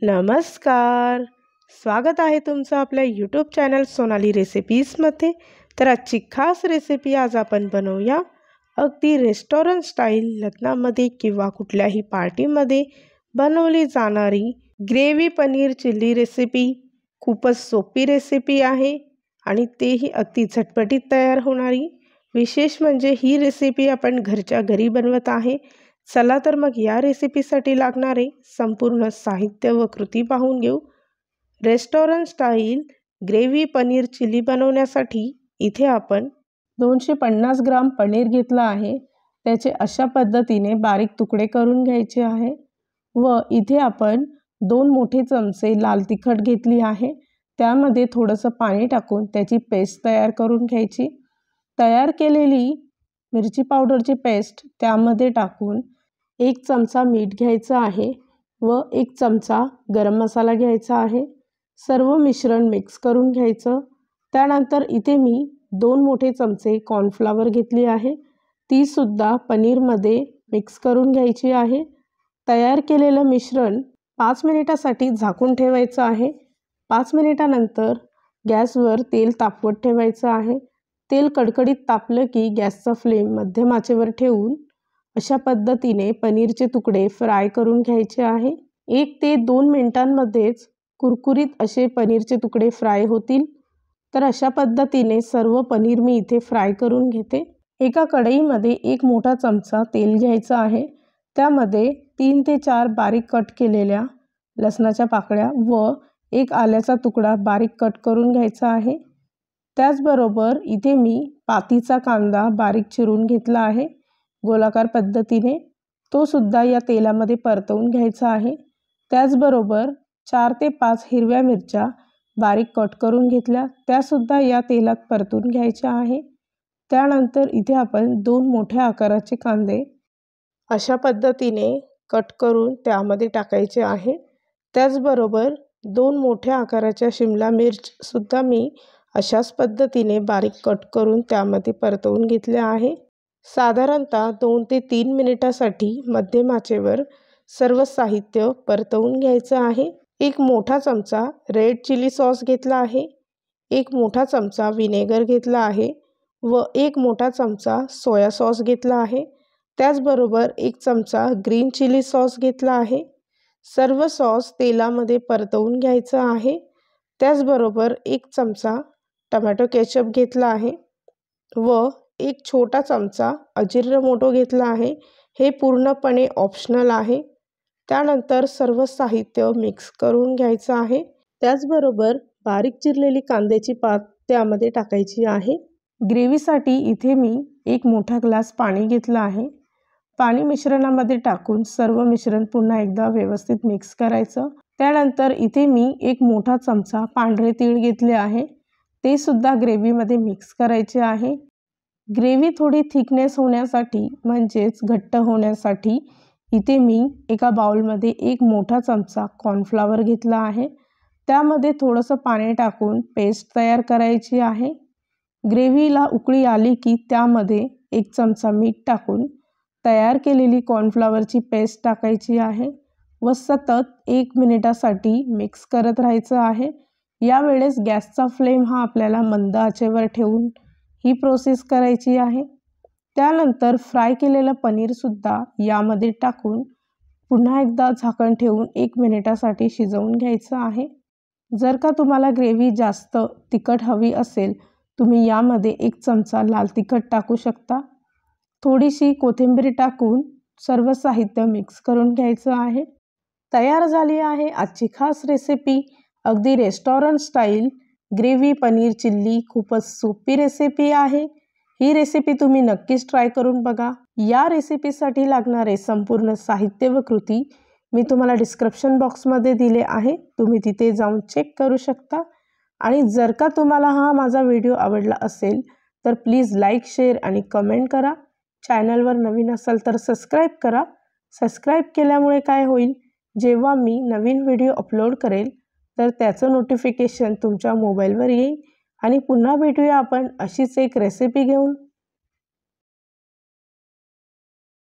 नमस्कार. स्वागत आहे तुमचं आपल्या यूट्यूब चॅनल सोनाली रेसिपीजमध्ये. तर आजची खास रेसिपी आज आपण बनवूया अगदी रेस्टॉरंट स्टाईल लग्नामध्ये किंवा कुठल्याही पार्टीमध्ये बनवली जाणारी ग्रेव्ही पनीर चिल्ली रेसिपी. खूपच सोपी रेसिपी आहे आणि तेही अगदी झटपटीत तयार होणारी. विशेष म्हणजे ही रेसिपी आपण घरच्या घरी बनवत आहे. चला तर मग या रेसिपीसाठी लागणारे संपूर्ण साहित्य व कृती पाहून घेऊ. Restaurant style gravy paneer chilli बनवण्यासाठी इथे आपण 250 ग्राम पनीर घेतला आहे. त्याचे अशा पद्धतीने बारीक तुकडे करून घ्यायचे आहे. व इथे आपण 2 मोठे चमचे लाल तिखट घेतली आहे. त्यामध्ये थोडंसं पाणी टाकून त्याची पेस्ट तयार करून घ्यायची. तयार केलेली मिरची पावडरची पेस्ट त्यामध्ये टाकून 1 चमचा मीठ घ्यायचं आहे व 1 चमचा गरम मसाला घ्यायचा आहे. सर्व मिश्रण मिक्स करून घ्यायचं. त्यानंतर इथे मी 2 मोठे चमचे कॉर्नफ्लॉवर घेतली आहे. ती सुद्धा पनीरमध्ये मिक्स करून घ्यायची आहे. तयार केलेलं मिश्रण 5 मिनिटासाठी झाकून ठेवायचं आहे. 5 मिनिटानंतर गॅसवर तेल तापवत ठेवायचं आहे. तेल कडकडीत तापलं की गॅसचा फ्लेम मध्यम आचेवर ठेवून अशा पद्धतीने पनीरचे तुकडे फ्राय करून घ्यायचे आहे. 1 ते 2 मिनिटांमध्येच कुरकुरीत असे पनीरचे तुकडे फ्राय होतील. तर अशा पद्धतीने सर्व पनीर मी इथे फ्राय करून घेते. एका कढईमध्ये 1 मोठा चमचा तेल घ्यायचा आहे. त्यामध्ये 3 ते 4 बारीक कट केलेल्या लसणाच्या पाकळ्या व 1 आल्याचा तुकडा बारीक कट करून घ्यायचा आहे. त्याचबरोबर इथे मी पातीचा कांदा बारीक चिरून घेतला आहे गोलाकार पद्धतीने. तो सुद्धा या तेलामध्ये परतवून घ्यायचा आहे. त्याचबरोबर 4 ते 5 हिरव्या मिरच्या बारीक कट करून घेतल्या. त्यासुद्धा या तेलात परतून घ्यायच्या आहे. त्यानंतर इथे आपण 2 मोठ्या आकाराचे कांदे अशा पद्धतीने कट करून त्यामध्ये टाकायचे आहे. त्याचबरोबर 2 मोठ्या आकाराच्या शिमला मिरचसुद्धा मी अशाच पद्धतीने बारीक कट करून त्यामध्ये परतवून घेतल्या आहे. साधारणतः 2 ते 3 मिनिटासाठी मध्यम आचेवर सर्व साहित्य परतवून घ्यायचं आहे. 1 मोठा चमचा रेड चिली सॉस घेतला आहे. 1 मोठा चमचा व्हिनेगर घेतला आहे व 1 मोठा चमचा सोया सॉस घेतला आहे. त्याचबरोबर 1 चमचा ग्रीन चिली सॉस घेतला आहे. सर्व सॉस तेलामध्ये परतवून घ्यायचं आहे. त्याचबरोबर 1 चमचा टमॅटो केचप घेतला आहे व 1 छोटा चमचा अजिनोमोटो घेतला आहे. हे पूर्णपणे ऑप्शनल आहे. त्यानंतर सर्व साहित्य मिक्स करून घ्यायचं आहे. त्याचबरोबर बारीक चिरलेली कांद्याची पात त्यामध्ये टाकायची आहे. ग्रेव्हीसाठी इथे मी 1 मोठा ग्लास पाणी घेतलं आहे. पाणी मिश्रणामध्ये टाकून सर्व मिश्रण पुन्हा एकदा व्यवस्थित मिक्स करायचं. त्यानंतर इथे मी 1 मोठा चमचा पांढरे तीळ घेतले आहे. ते सुद्धा ग्रेव्हीमध्ये मिक्स करायचे आहे. ग्रेव्ही थोडी थिकनेस होण्यासाठी म्हणजेच घट्ट होण्यासाठी इथे मी एका बाउलमध्ये 1 मोठा चमचा कॉर्नफ्लॉवर घेतला आहे. त्यामध्ये थोडंसं पाणी टाकून पेस्ट तयार करायची आहे. ग्रेव्हीला उकळी आली की त्यामध्ये 1 चमचा मीठ टाकून तयार केलेली कॉर्नफ्लॉवरची पेस्ट टाकायची आहे व सतत 1 मिनिटासाठी मिक्स करत राहायचं आहे. यावेळेस गॅसचा फ्लेम हा आपल्याला मंद आचेवर ठेवून ही प्रोसेस करायची आहे. त्यानंतर फ्राय केलेलं पनीरसुद्धा यामध्ये टाकून पुन्हा एकदा झाकण ठेवून 1 मिनिटासाठी शिजवून घ्यायचं आहे. जर का तुम्हाला ग्रेव्ही जास्त तिखट हवी असेल तुम्ही यामध्ये 1 चमचा लाल तिखट टाकू शकता. थोडीशी कोथिंबीर टाकून सर्व साहित्य मिक्स करून घ्यायचं आहे. तयार झाली आहे आजची खास रेसिपी अगदी restaurant style gravy paneer chilli. खूपच सोपी रेसिपी आहे. ही रेसिपी तुम्ही नक्कीच ट्राय करून बघा. या रेसिपीसाठी लागणारे संपूर्ण साहित्य व कृती मी तुम्हाला डिस्क्रिप्शन बॉक्समध्ये दिले आहे. तुम्ही तिथे जाऊन चेक करू शकता. आणि जर का तुम्हाला हा माझा व्हिडिओ आवडला असेल तर प्लीज लाईक, शेअर आणि कमेंट करा. चॅनलवर नवीन असाल तर सबस्क्राईब करा. सबस्क्राईब केल्यामुळे काय होईल, जेव्हा मी नवीन व्हिडिओ अपलोड करेल तर त्याचं नोटिफिकेशन तुमच्या मोबाईलवर येईल. आणि पुन्हा भेटूया आपण अशीच एक रेसिपी घेऊन.